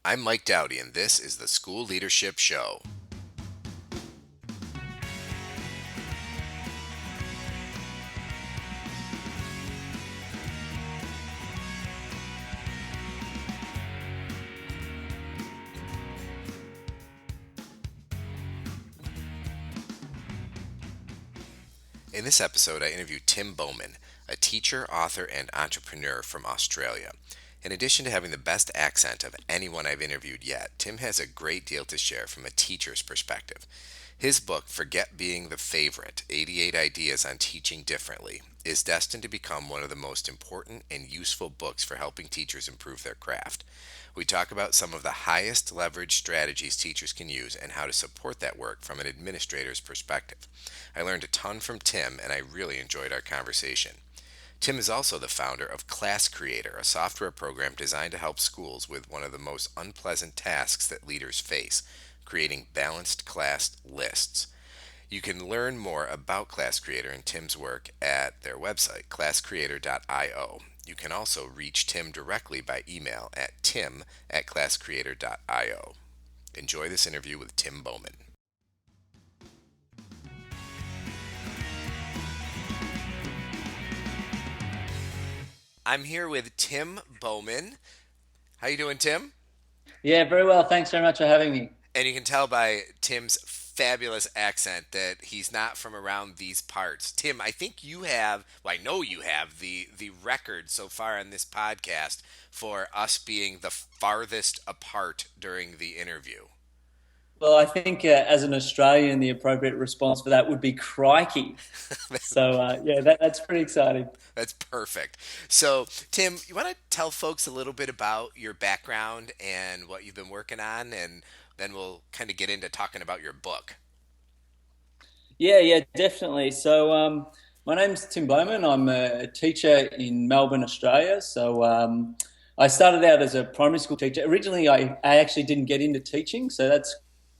I'm Mike Dowdy, and this is the School Leadership Show. In this episode, I interview Tim Bowman, a teacher, author, and entrepreneur from Australia. In addition to having the best accent of anyone I've interviewed yet, Tim has a great deal to share from a teacher's perspective. His book, Forget Being the Favorite 88 Ideas on Teaching Differently, is destined to become one of the most important and useful books for helping teachers improve their craft. We talk about some of the highest leverage strategies teachers can use and how to support that work from an administrator's perspective. I learned a ton from Tim, and I really enjoyed our conversation. Tim is also the founder of Class Creator, a software program designed to help schools with one of the most unpleasant tasks that leaders face, creating balanced class lists. You can learn more about Class Creator and Tim's work at their website, classcreator.io. You can also reach Tim directly by email at tim@classcreator.io. Enjoy this interview with Tim Bowman. I'm here with Tim Bowman. How you doing, Tim? Yeah, very well. Thanks very much for having me. And you can tell by Tim's fabulous accent that he's not from around these parts. Tim, I think you have, well, I know you have the record so far on this podcast for us being the farthest apart during the interview. Well, I think as an Australian, the appropriate response for that would be crikey. So, that's pretty exciting. That's perfect. So, Tim, you want to tell folks a little bit about your background and what you've been working on, and then we'll kind of get into talking about your book. Yeah, definitely. So, my name's Tim Bowman. I'm a teacher in Melbourne, Australia. So, I started out as a primary school teacher. Originally, I actually didn't get into teaching, so that's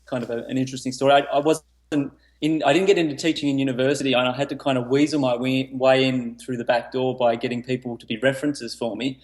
kind of an interesting story. I wasn't I didn't get into teaching in university, and I had to kind of weasel my way in through the back door by getting people to be references for me.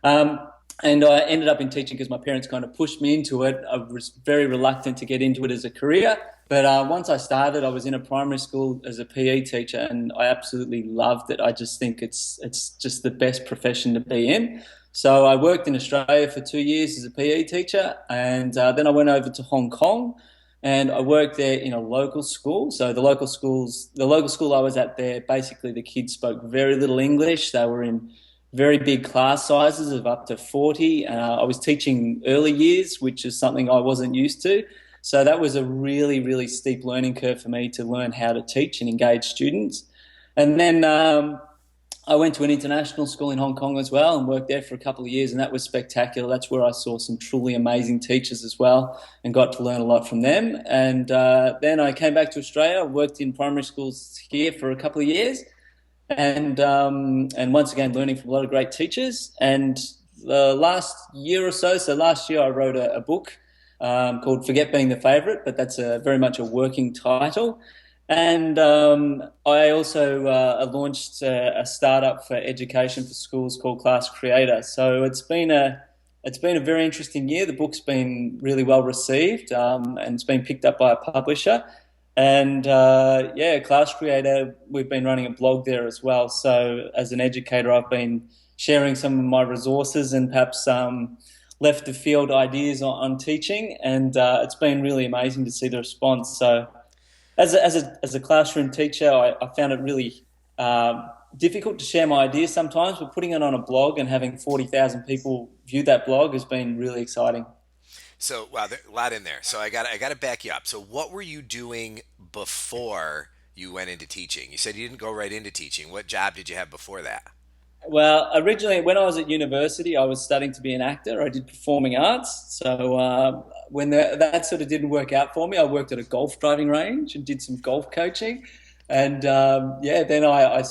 Um, and I ended up in teaching because my parents kind of pushed me into it. I was very reluctant to get into it as a career. But once I started, I was in a primary school as a PE teacher, and I absolutely loved it. I just think it's just the best profession to be in. So I worked in Australia for 2 years as a PE teacher, and then I went over to Hong Kong, and I worked there in a local school. So the local school I was at there, basically the kids spoke very little English. They were in very big class sizes of up to 40. I was teaching early years, which is something I wasn't used to. So that was a really, really steep learning curve for me to learn how to teach and engage students. And then I went to an international school in Hong Kong as well and worked there for a couple of years, and that was spectacular. That's where I saw some truly amazing teachers as well and got to learn a lot from them. And then I came back to Australia, worked in primary schools here for a couple of years, and once again learning from a lot of great teachers. And the last year or so, so last year I wrote a book called Forget Being the Favourite, but that's very much a working title. And I also launched a startup for education for schools called Class Creator. So it's been a very interesting year. The book's been really well received, and it's been picked up by a publisher. And yeah, Class Creator, we've been running a blog there as well. So as an educator, I've been sharing some of my resources and perhaps left of field ideas on teaching, and it's been really amazing to see the response. So as a classroom teacher, I found it really difficult to share my ideas sometimes, but putting it on a blog and having 40,000 people view that blog has been really exciting. So, wow, there's a lot in there. So I got to back you up. So, what were you doing before you went into teaching? You said you didn't go right into teaching. What job did you have before that? Well, originally, when I was at university, I was studying to be an actor. I did performing arts. So when that sort of didn't work out for me, I worked at a golf driving range and did some golf coaching. And yeah, then I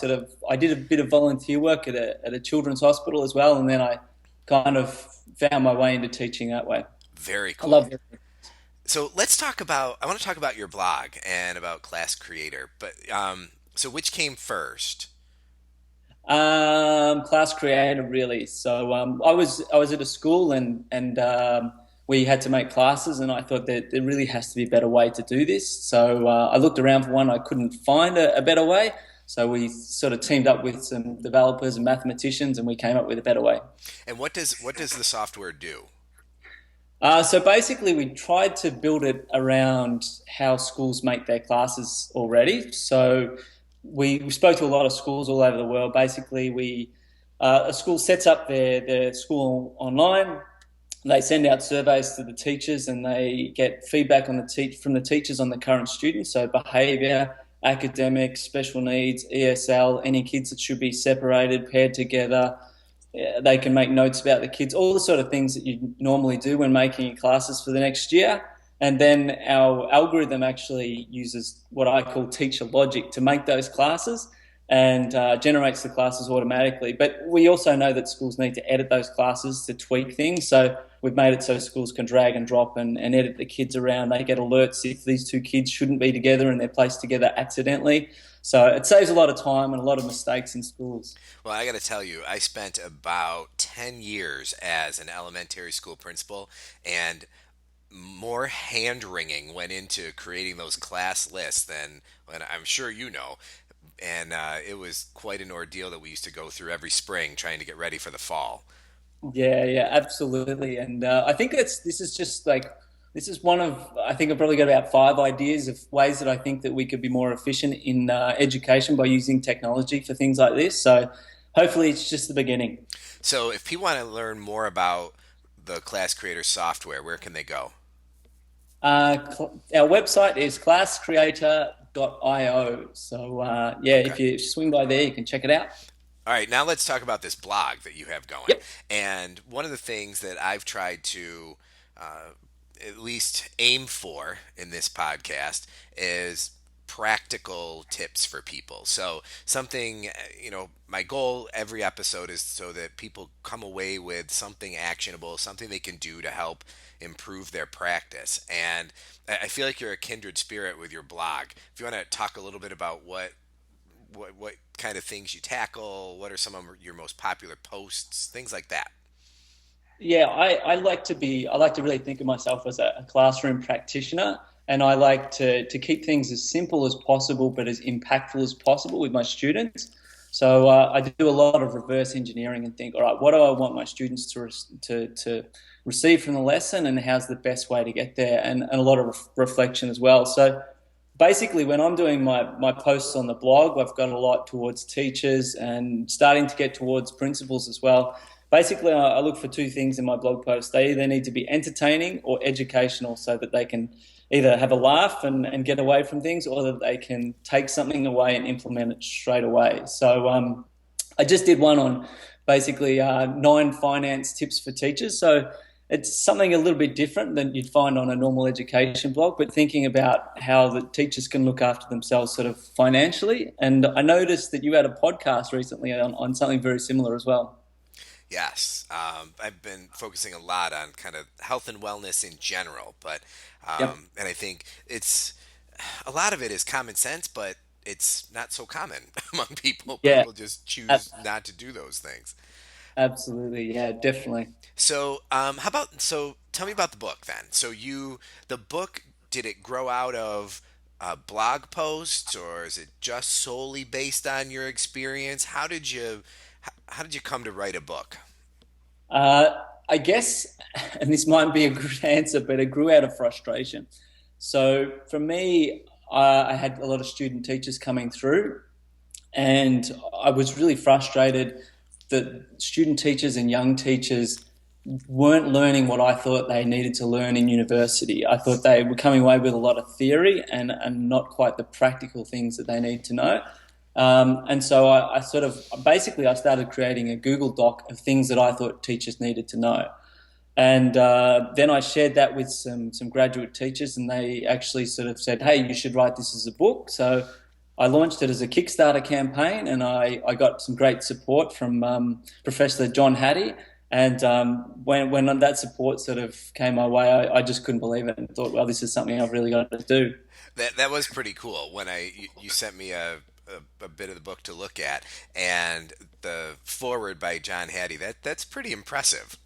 did a bit of volunteer work at a children's hospital as well. And then I kind of found my way into teaching that way. Very I cool. love it. So I want to talk about your blog and about Class Creator. But so which came first? Class creator, really. So I was at a school and we had to make classes, and I thought that there really has to be a better way to do this. So I looked around for one. I couldn't find a better way. So we sort of teamed up with some developers and mathematicians, and we came up with a better way. And what does the software do? So basically, we tried to build it around how schools make their classes already. So we spoke to a lot of schools all over the world. Basically, a school sets up their school online. They send out surveys to the teachers, and they get feedback on from the teachers on the current students. So behaviour, academics, special needs, ESL, any kids that should be separated, paired together. Yeah, they can make notes about the kids, all the sort of things that you normally do when making your classes for the next year. And then our algorithm actually uses what I call teacher logic to make those classes and generates the classes automatically. But we also know that schools need to edit those classes to tweak things. So we've made it so schools can drag and drop and edit the kids around. They get alerts if these two kids shouldn't be together and they're placed together accidentally. So it saves a lot of time and a lot of mistakes in schools. Well, I got to tell you, I spent about 10 years as an elementary school principal, and more hand wringing went into creating those class lists than I'm sure you know. And it was quite an ordeal that we used to go through every spring trying to get ready for the fall. Yeah, yeah, absolutely. And I think this is just like this is one of I think I've probably got about five ideas of ways that I think that we could be more efficient in education by using technology for things like this. So hopefully it's just the beginning. So, if people want to learn more about the Class Creator software, where can they go? Our website is classcreator.io. So yeah, Okay. if you swing by there, you can check it out. All right, now let's talk about this blog that you have going. Yep. And one of the things that I've tried to uh, at least aim for in this podcast is practical tips for people. So, something, my goal every episode is so that people come away with something actionable, something they can do to help improve their practice. And I feel like you're a kindred spirit with your blog. If you want to talk a little bit about what kind of things you tackle, what are some of your most popular posts, things like that. Yeah, I like to really think of myself as a classroom practitioner, and I like to keep things as simple as possible but as impactful as possible with my students. So I do a lot of reverse engineering and think, all right, what do I want my students to receive from the lesson, and how's the best way to get there, and a lot of reflection as well. So basically, when I'm doing my posts on the blog, I've got a lot towards teachers and starting to get towards principals as well. Basically, I look for two things in my blog posts. They either need to be entertaining or educational so that they can either have a laugh and get away from things, or that they can take something away and implement it straight away. So I just did one on basically 9 finance tips for teachers. So it's something a little bit different than you'd find on a normal education blog, but thinking about how the teachers can look after themselves sort of financially. And I noticed that you had a podcast recently on something very similar as well. Yes, I've been focusing a lot on kind of health and wellness in general, but Yep. and I think it's a lot of it is common sense, but it's not so common among people. Yeah, People just ab- choose not to do those things. absolutely. Yeah, definitely. So, tell me about the book then. So, the book, did it grow out of blog posts, or is it just solely based on your experience? How did you come to write a book? I guess, and this might be a good answer, but it grew out of frustration. So for me, I had a lot of student teachers coming through, and I was really frustrated that student teachers and young teachers weren't learning what I thought they needed to learn in university. I thought they were coming away with a lot of theory and not quite the practical things that they need to know. And so I sort of basically I started creating a Google Doc of things that I thought teachers needed to know. And then I shared that with some graduate teachers, and they actually sort of said, "Hey, you should write this as a book." So I launched it as a Kickstarter campaign, and I got some great support from Professor John Hattie. And when that support sort of came my way, I just couldn't believe it and thought, well, this is something I've really got to do. That was pretty cool when you sent me a bit of the book to look at, and the foreword by John Hattie. That's pretty impressive.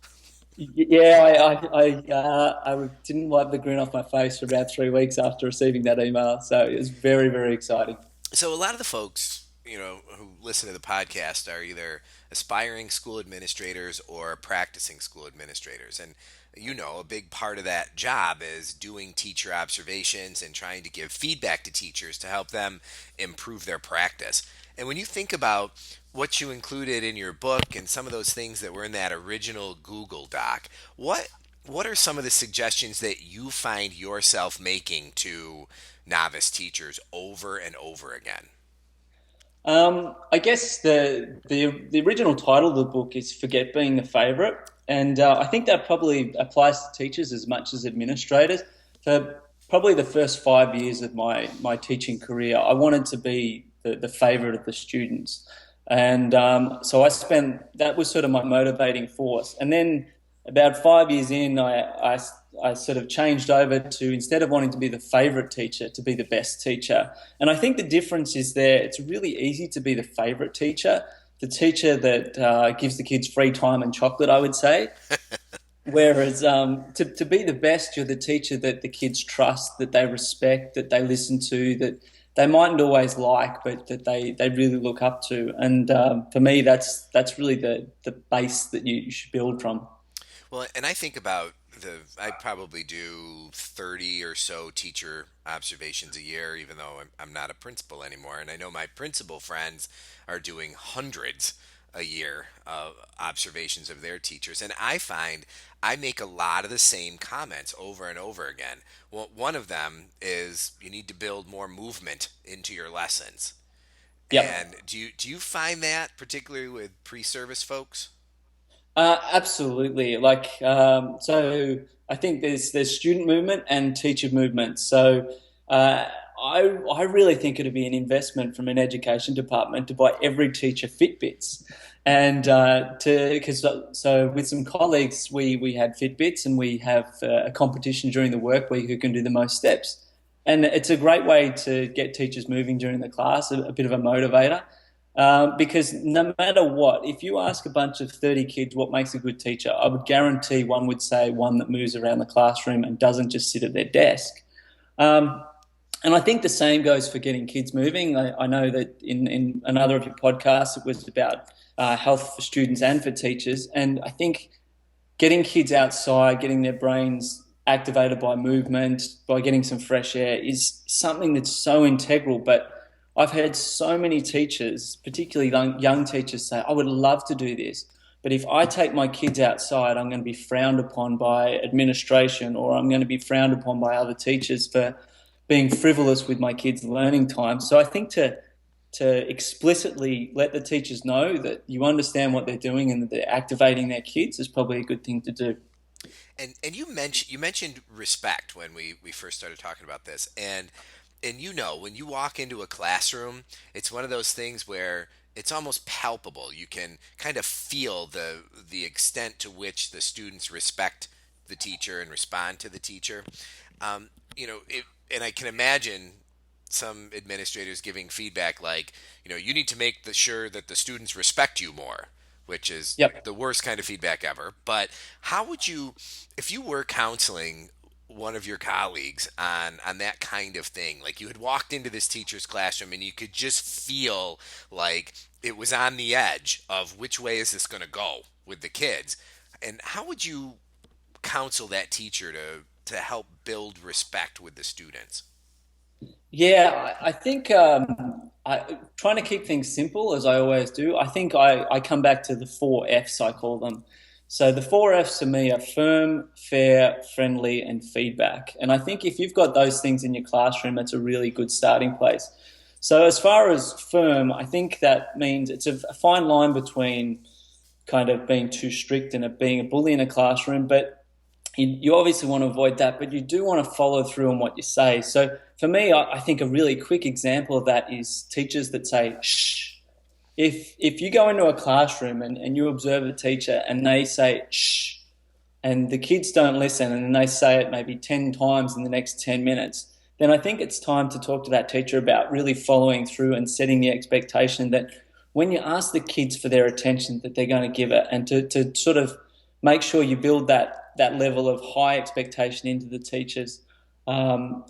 Yeah, I didn't wipe the grin off my face for about 3 weeks after receiving that email. So it was very, very exciting. So a lot of the folks, who listen to the podcast are either aspiring school administrators or practicing school administrators. And a big part of that job is doing teacher observations and trying to give feedback to teachers to help them improve their practice. And when you think about what you included in your book and some of those things that were in that original Google Doc, what are some of the suggestions that you find yourself making to novice teachers over and over again? I guess the original title of the book is "Forget Being the Favorite," and I think that probably applies to teachers as much as administrators. For probably the first 5 years of my teaching career, I wanted to be the favorite of the students, and so that was sort of my motivating force. And then about 5 years in, I sort of changed over to, instead of wanting to be the favorite teacher, to be the best teacher. And I think the difference is there. It's really easy to be the favorite teacher, the teacher that gives the kids free time and chocolate, I would say. Whereas to be the best, you're the teacher that the kids trust, that they respect, that they listen to, that they mightn't always like, but that they really look up to. And for me, that's really the base that you should build from. Well, and I think about I probably do 30 or so teacher observations a year, even though I'm not a principal anymore. And I know my principal friends are doing hundreds a year of observations of their teachers. And I find I make a lot of the same comments over and over again. Well, one of them is you need to build more movement into your lessons. Yep. And do you find that particularly with pre-service folks? Absolutely. So I think there's student movement and teacher movement. So uh, I really think it'd be an investment from an education department to buy every teacher Fitbits, and to because so with some colleagues we had Fitbits, and we have a competition during the work week who can do the most steps, and it's a great way to get teachers moving during the class, a bit of a motivator. Because no matter what, if you ask a bunch of 30 kids what makes a good teacher, I would guarantee one would say one that moves around the classroom and doesn't just sit at their desk. Um, and I think the same goes for getting kids moving. I know that in another of your podcasts, it was about health for students and for teachers. And I think getting kids outside, getting their brains activated by movement, by getting some fresh air is something that's so integral. But I've heard so many teachers, particularly young teachers, say, I would love to do this. But if I take my kids outside, I'm going to be frowned upon by administration, or I'm going to be frowned upon by other teachers for being frivolous with my kids' learning time. So I think to explicitly let the teachers know that you understand what they're doing and that they're activating their kids is probably a good thing to do. And you mentioned respect when we first started talking about this, and when you walk into a classroom, it's one of those things where it's almost palpable. You can kind of feel the extent to which the students respect the teacher and respond to the teacher. And I can imagine some administrators giving feedback like, you need to make sure that the students respect you more, which is Yep. the worst kind of feedback ever. But how would you, if you were counseling one of your colleagues on that kind of thing, like you had walked into this teacher's classroom and you could just feel like it was on the edge of which way is this going to go with the kids, and how would you counsel that teacher to help build respect with the students? Yeah, I think trying to keep things simple, as I always do, I think I come back to the four F's, I call them. So the four F's to me are firm, fair, friendly, and feedback. And I think if you've got those things in your classroom, that's a really good starting place. So as far as firm, I think that means it's a fine line between kind of being too strict and being a bully in a classroom, but you obviously want to avoid that, but you do want to follow through on what you say. So for me, I think a really quick example of that is teachers that say, shh. If you go into a classroom and you observe a teacher and they say, shh, and the kids don't listen and then they say it maybe 10 times in the next 10 minutes, then I think it's time to talk to that teacher about really following through and setting the expectation that when you ask the kids for their attention, that they're going to give it, and to sort of make sure you build that level of high expectation into the teachers, and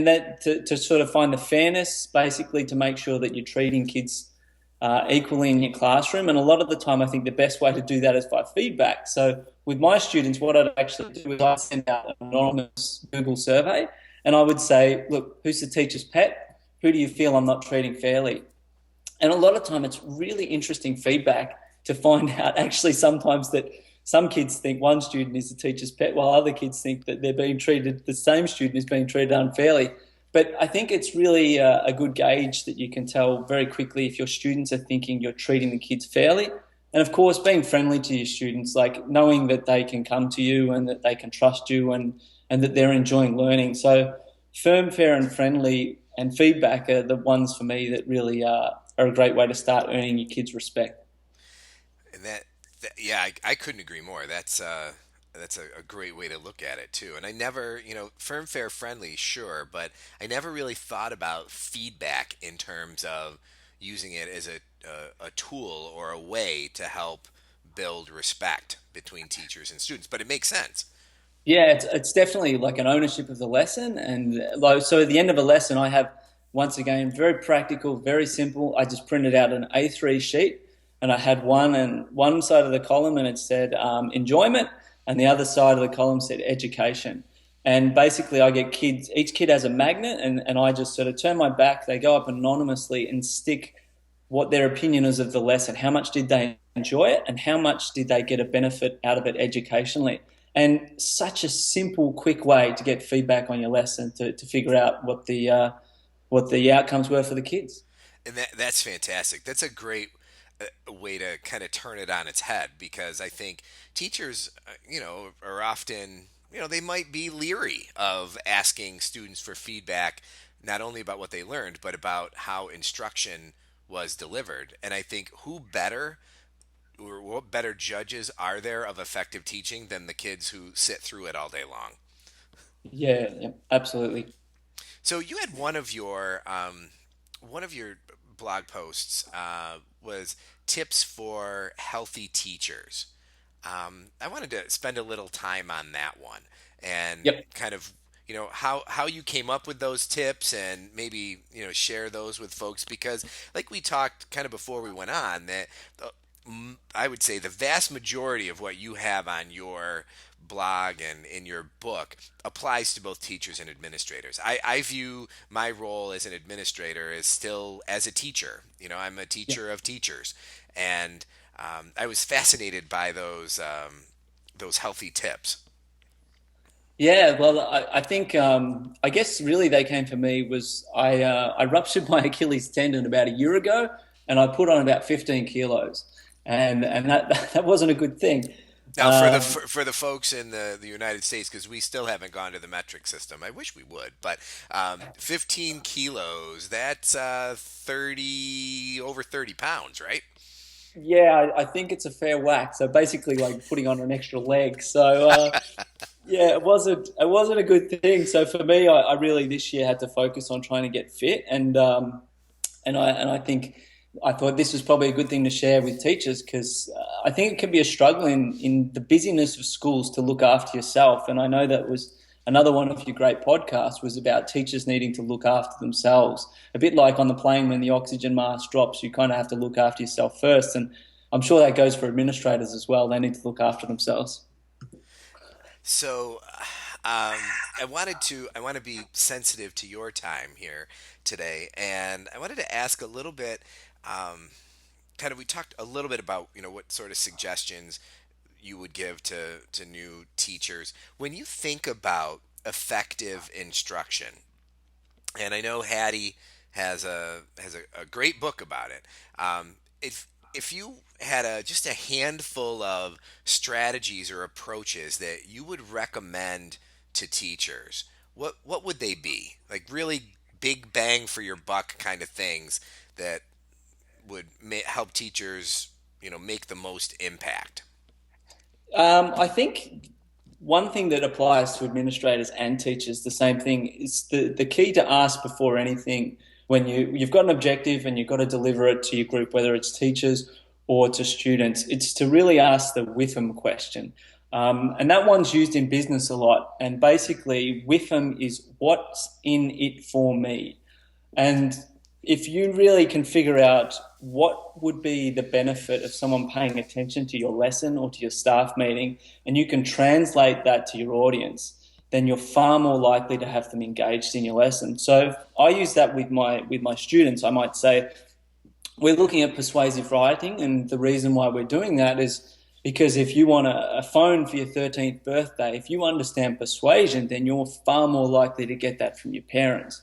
that to sort of find the fairness, basically, to make sure that you're treating kids equally in your classroom. And a lot of the time, I think the best way to do that is by feedback. So with my students, what I'd actually do is I'd send out an anonymous Google survey, and I would say, look, who's the teacher's pet? Who do you feel I'm not treating fairly? And a lot of time, it's really interesting feedback to find out actually sometimes that some kids think one student is the teacher's pet, while other kids think that they're being treated, the same student is being treated unfairly. But I think it's really a good gauge that you can tell very quickly if your students are thinking you're treating the kids fairly. And of course, being friendly to your students, like knowing that they can come to you and that they can trust you, and that they're enjoying learning. So firm, fair, and friendly and feedback are the ones for me that really are a great way to start earning your kids' respect. And yeah, I couldn't agree more. That's a great way to look at it too. And I never, firm, fair, friendly, sure, but I never really thought about feedback in terms of using it as a tool or a way to help build respect between teachers and students. But it makes sense. Yeah, it's definitely like an ownership of the lesson, and like, so at the end of a lesson, I have, once again, very practical, very simple. I just printed out an A3 sheet, and I had one side of the column, and it said enjoyment, and the other side of the column said education. And basically, I get kids. Each kid has a magnet, and I just sort of turn my back. They go up anonymously and stick what their opinion is of the lesson. How much did they enjoy it, and how much did they get a benefit out of it educationally? And such a simple, quick way to get feedback on your lesson, to figure out what the outcomes were for the kids. And that's fantastic. That's a great way to kind of turn it on its head because I think teachers, are often, they might be leery of asking students for feedback, not only about what they learned, but about how instruction was delivered. And I think who better or what better judges are there of effective teaching than the kids who sit through it all day long? Yeah, yeah, absolutely. So you had one of your blog posts was tips for healthy teachers. I wanted to spend a little time on that one and Yep. kind of how you came up with those tips and maybe share those with folks because like we talked kind of before we went on that I would say the vast majority of what you have on your blog and in your book applies to both teachers and administrators. I view my role as an administrator as still as a teacher. I'm a Yeah. teacher of teachers, and I was fascinated by those healthy tips. Yeah, well, I think I guess really they came for me was I ruptured my Achilles tendon about a year ago, and I put on about 15 kilos, and that that wasn't a good thing. Now, for the Um, for the folks in the United States, because we still haven't gone to the metric system. I wish we would, but 15 kilos, that's 30 over 30 pounds, right? yeah, I think it's a fair whack. So basically, like putting on an extra leg. So yeah, it wasn't a good thing. So for me, I really this year had to focus on trying to get fit, and I think I thought this was probably a good thing to share with teachers because I think it can be a struggle in the busyness of schools to look after yourself. And I know that was another one of your great podcasts was about teachers needing to look after themselves. A bit like on the plane when the oxygen mask drops, you kind of have to look after yourself first. And I'm sure that goes for administrators as well. They need to look after themselves. So, I want to be sensitive to your time here today, and I wanted to ask a little bit. Kind of, we talked a little bit about what sort of suggestions you would give to new teachers when you think about effective instruction. And I know Hattie has a great book about it. If you had just a handful of strategies or approaches that you would recommend to teachers, what would they be? Like really big bang for your buck kind of things that would help teachers, make the most impact. I think. one thing that applies to administrators and teachers, the same thing, is the key to ask before anything when you've got an objective and you've got to deliver it to your group, whether it's teachers or to students, it's to really ask the WIFM question. And that one's used in business a lot. And basically, WIFM is what's in it for me. And if you really can figure out what would be the benefit of someone paying attention to your lesson or to your staff meeting, and you can translate that to your audience, then you're far more likely to have them engaged in your lesson. So I use that with my students. I might say, we're looking at persuasive writing, and the reason why we're doing that is because if you want a phone for your 13th birthday, if you understand persuasion, then you're far more likely to get that from your parents.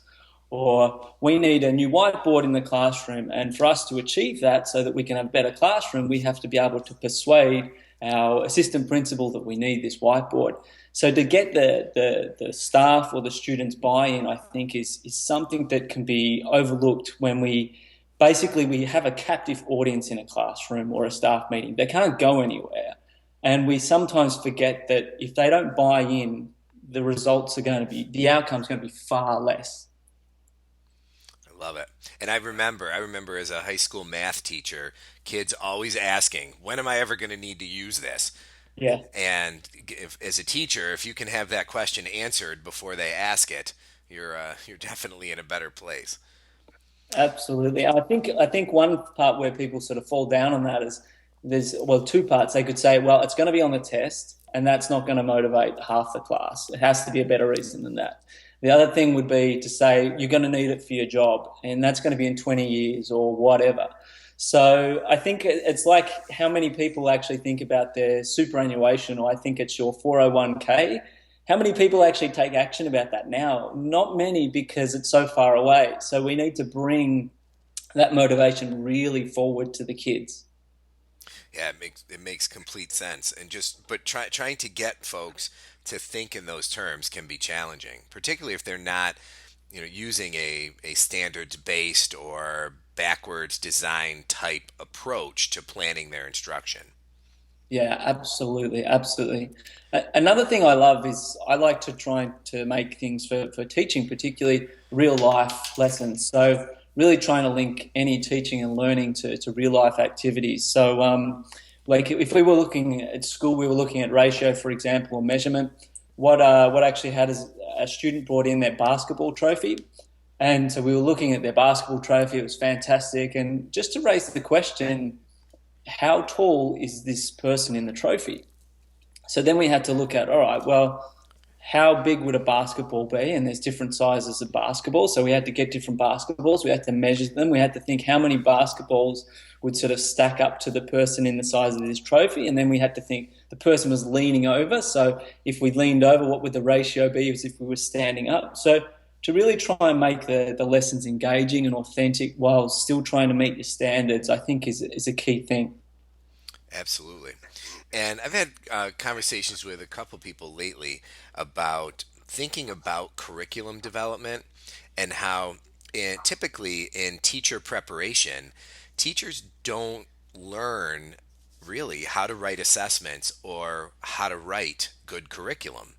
Or we need a new whiteboard in the classroom, and for us to achieve that so that we can have a better classroom, we have to be able to persuade our assistant principal that we need this whiteboard. So to get the staff or the students buy-in, I think is something that can be overlooked when we have a captive audience in a classroom or a staff meeting. They can't go anywhere. And we sometimes forget that if they don't buy in, the outcome's going to be far less. I love it. And I remember as a high school math teacher, kids always asking, "When am I ever going to need to use this?" Yeah. And as a teacher, if you can have that question answered before they ask it, you're definitely in a better place. Absolutely. I think one part where people sort of fall down on that is there's two parts. They could say, well, it's going to be on the test, and that's not going to motivate half the class. It has to be a better reason than that. The other thing would be to say you're going to need it for your job, and that's going to be in 20 years or whatever. So I think it's like how many people actually think about their superannuation, or I think it's your 401k. How many people actually take action about that now? Not many, because it's so far away. So we need to bring that motivation really forward to the kids. Yeah, it makes complete sense. And just but trying to get folks to think in those terms can be challenging, particularly if they're not, using a standards based or backwards design type approach to planning their instruction. Yeah, absolutely, absolutely. Another thing I love is I like to try to make things for teaching, particularly real life lessons. So really trying to link any teaching and learning to real life activities. So like if we were looking at school, we were looking at ratio, for example, or measurement. What actually had is a student brought in their basketball trophy, and so we were looking at their basketball trophy. It was fantastic, and just to raise the question, how tall is this person in the trophy? So then we had to look at, all right, well, how big would a basketball be? And there's different sizes of basketball. So we had to get different basketballs. We had to measure them. We had to think how many basketballs would sort of stack up to the person in the size of this trophy. And then we had to think the person was leaning over. So if we leaned over, what would the ratio be as if we were standing up? So to really try and make the lessons engaging and authentic while still trying to meet your standards, I think is a key thing. Absolutely. And I've had conversations with a couple people lately about thinking about curriculum development and how typically in teacher preparation, teachers don't learn really how to write assessments or how to write good curriculum.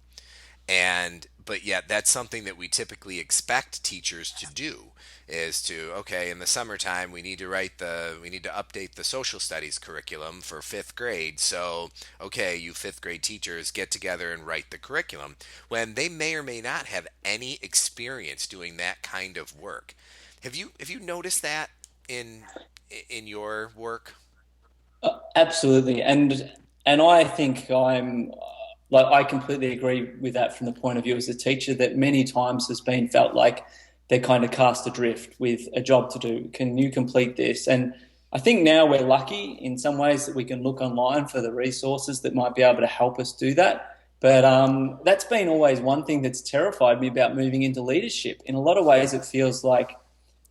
And but yet that's something that we typically expect teachers to do is to, okay, in the summertime we need to update the social studies curriculum for 5th grade. So okay, you 5th grade teachers get together and write the curriculum when they may or may not have any experience doing that kind of work. Have you noticed that in in your work? Absolutely, and I think I'm like I completely agree with that from the point of view as a teacher that many times has been felt like they're kind of cast adrift with a job to do. Can you complete this? And I think now we're lucky in some ways that we can look online for the resources that might be able to help us do that. But that's been always one thing that's terrified me about moving into leadership. In a lot of ways, it feels like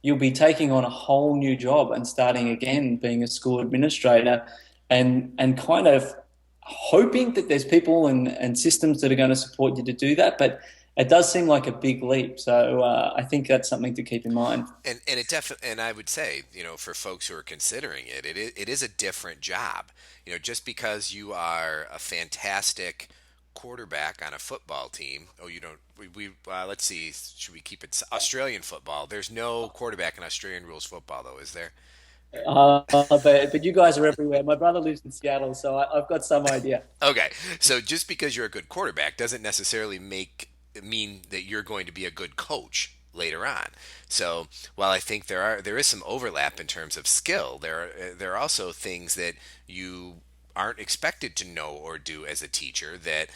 you'll be taking on a whole new job and starting again being a school administrator and kind of hoping that there's people and systems that are going to support you to do that. But it does seem like a big leap. So I think that's something to keep in mind. And it definitely, and I would say, for folks who are considering it is a different job. Just because you are a fantastic quarterback on a football team. Oh, you don't. Let's see. Should we keep it Australian football? There's no quarterback in Australian rules football, though, is there? But you guys are everywhere. My brother lives in Seattle, so I've got some idea. Okay, so just because you're a good quarterback doesn't necessarily make mean that you're going to be a good coach later on. So while I think there is some overlap in terms of skill, there are also things that you aren't expected to know or do as a teacher that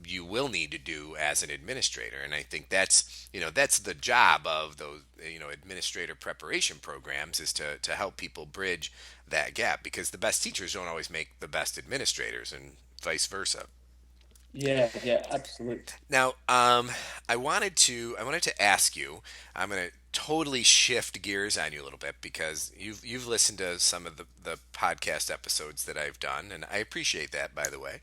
you will need to do as an administrator. And I think that's the job of those administrator preparation programs, is to help people bridge that gap, because the best teachers don't always make the best administrators, and vice versa. Yeah, yeah, absolutely. Now, I wanted to ask you. I'm going to totally shift gears on you a little bit, because you've listened to some of the podcast episodes that I've done, and I appreciate that, by the way.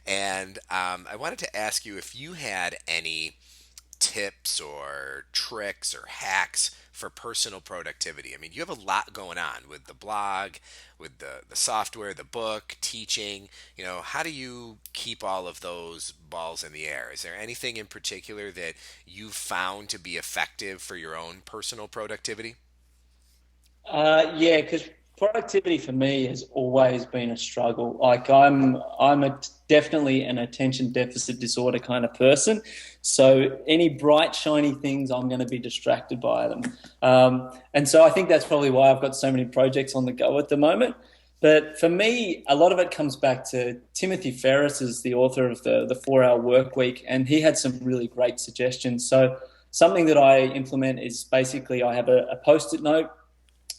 And I wanted to ask you if you had any tips or tricks or hacks for personal productivity. I mean, you have a lot going on with the blog, with the software, the book, teaching. How do you keep all of those balls in the air? Is there anything in particular that you've found to be effective for your own personal productivity? Yeah, because productivity for me has always been a struggle. Like definitely an attention deficit disorder kind of person. So any bright shiny things, I'm going to be distracted by them. And so I think that's probably why I've got so many projects on the go at the moment. But for me, a lot of it comes back to Timothy Ferriss, is the author of the 4 Hour Work Week, and he had some really great suggestions. So something that I implement is basically I have a post-it note,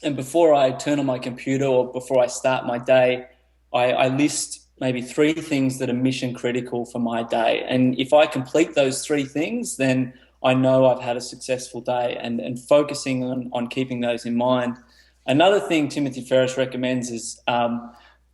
and before I turn on my computer or before I start my day, I list maybe 3 things that are mission critical for my day. And if I complete those 3 things, then I know I've had a successful day, and focusing on keeping those in mind. Another thing Timothy Ferriss recommends is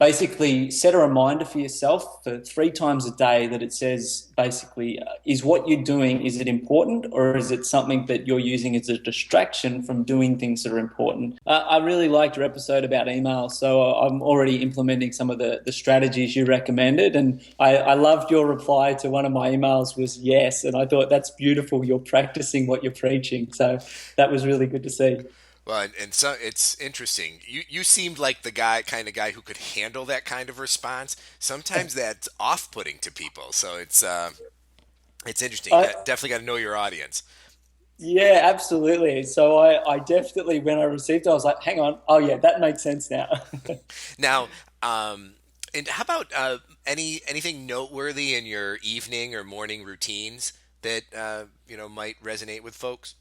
basically set a reminder for yourself for 3 times a day that it says basically, is what you're doing, is it important, or is it something that you're using as a distraction from doing things that are important? I really liked your episode about email, so I'm already implementing some of the strategies you recommended, and I loved your reply to one of my emails was yes, and I thought that's beautiful. You're practicing what you're preaching, so that was really good to see. Well, and so it's interesting. You seemed like the kind of guy who could handle that kind of response. Sometimes that's off-putting to people, so it's interesting. I, Definitely got to know your audience. Yeah, absolutely. So I definitely, when I received it, I was like, hang on. Oh, yeah, that makes sense now. Now, and how about anything noteworthy in your evening or morning routines that might resonate with folks?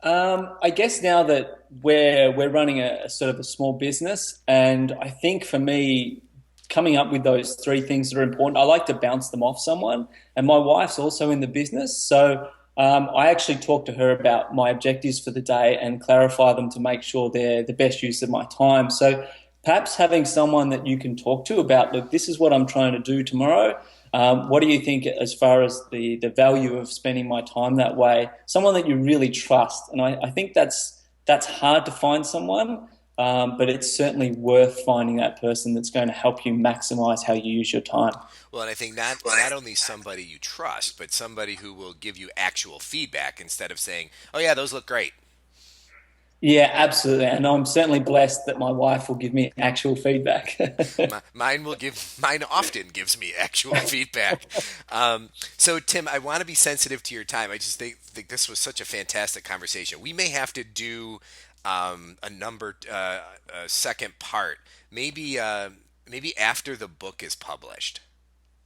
I guess now that we're running a sort of a small business, and I think for me, coming up with those 3 things that are important, I like to bounce them off someone. And my wife's also in the business, so I actually talk to her about my objectives for the day and clarify them to make sure they're the best use of my time. So perhaps having someone that you can talk to about, look, this is what I'm trying to do tomorrow. What do you think as far as the value of spending my time that way? Someone that you really trust, and I think that's hard to find someone, but it's certainly worth finding that person that's going to help you maximize how you use your time. Well, and I think not only somebody you trust, but somebody who will give you actual feedback instead of saying, "Oh yeah, those look great." Yeah, absolutely. And I'm certainly blessed that my wife will give me actual feedback. Mine often gives me actual feedback. So Tim, I want to be sensitive to your time. I just think this was such a fantastic conversation. We may have to do a second part, maybe after the book is published.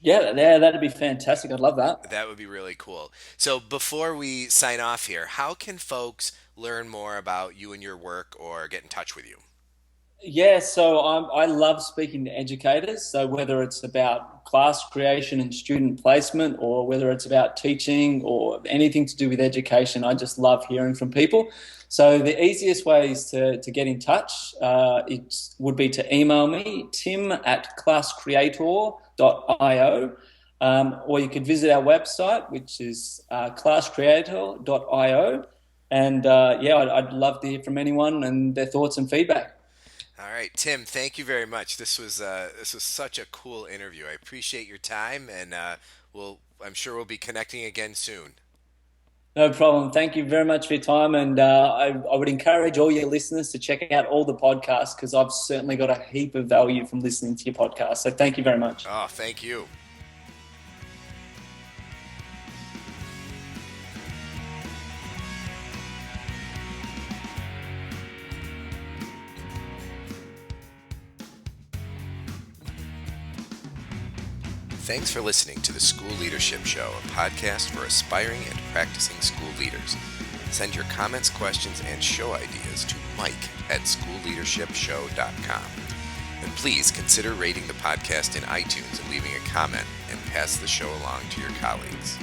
Yeah, that'd be fantastic. I'd love that. That would be really cool. So before we sign off here, how can folks learn more about you and your work or get in touch with you? Yeah, so I love speaking to educators. So whether it's about class creation and student placement, or whether it's about teaching or anything to do with education, I just love hearing from people. So the easiest ways to get in touch it would be to email me, tim@classcreator.io, or you could visit our website, which is classcreator.io. And yeah, I'd love to hear from anyone and their thoughts and feedback. All right, Tim. Thank you very much. This was such a cool interview. I appreciate your time, and I'm sure we'll be connecting again soon. No problem. Thank you very much for your time. And I would encourage all your listeners to check out all the podcasts because I've certainly got a heap of value from listening to your podcast. So thank you very much. Oh, thank you. Thanks for listening to the School Leadership Show, a podcast for aspiring and practicing school leaders. Send your comments, questions, and show ideas to Mike at schoolleadershipshow.com. And please consider rating the podcast in iTunes and leaving a comment, and pass the show along to your colleagues.